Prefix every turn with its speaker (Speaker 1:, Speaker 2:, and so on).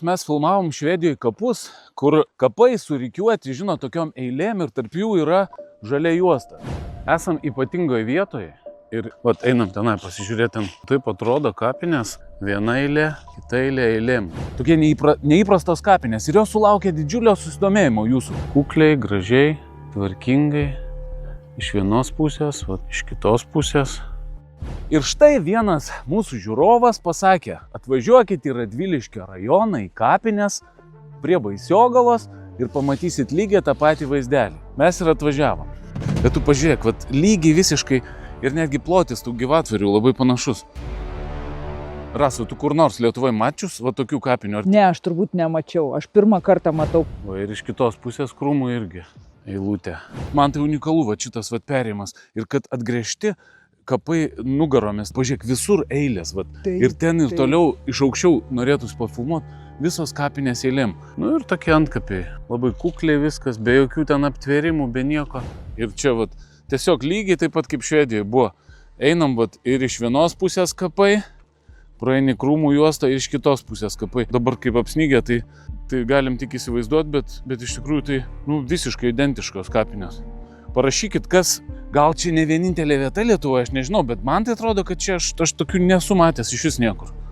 Speaker 1: Mes filmavom Švedijoje kapus, kur kapai surikiuoti, žinot, tokiom eilėm ir tarp jų yra žalia juosta. Esam ypatingoje vietoje ir einam tenai pasižiūrėti. Taip atrodo kapinės, viena eilė, kita eilė eilėm. Tokie neįprastos kapinės ir jos sulaukia didžiulio susidomėjimo jūsų. Kukliai, gražiai, tvarkingai, iš vienos pusės, iš kitos pusės. Ir štai vienas mūsų žiūrovas pasakė, atvažiuokit į Radviliškio rajoną, į kapines, prie Baisiogalos ir pamatysit lygiai tą patį vaizdelį. Mes ir atvažiavom. Bet tu pažiūrėk, lygiai visiškai ir netgi plotis tų gyvatvorių labai panašus. Rasa, tu kur nors Lietuvoje mačius tokių kapinių?
Speaker 2: Ne, aš turbūt nemačiau, aš pirmą kartą matau.
Speaker 1: Ir iš kitos pusės krūmų irgi eilutė. Man tai unikalu, šitas perėjimas ir kad atgręžti kapai nugaromis, pažiūrėk, visur eilės, ir ten ir toliau iš aukščiau norėtųsi pafilmuoti visos kapinės eilėm. Ir tokie antkapiai, labai kukliai viskas, be jokių ten aptvėrimų, be nieko. Ir čia tiesiog lygiai taip pat kaip Švedijoje buvo. Einam ir iš vienos pusės kapai, praeini krūmų juostą ir iš kitos pusės kapai. Dabar kaip apsnygė, tai galim tik įsivaizduoti, bet iš tikrųjų tai visiškai identiškos kapinės. Parašykit, kas, gal čia ne vienintelė vieta Lietuvoje, aš nežinau, bet man tai atrodo, kad čia aš tokių nesu matęs iš vis niekur.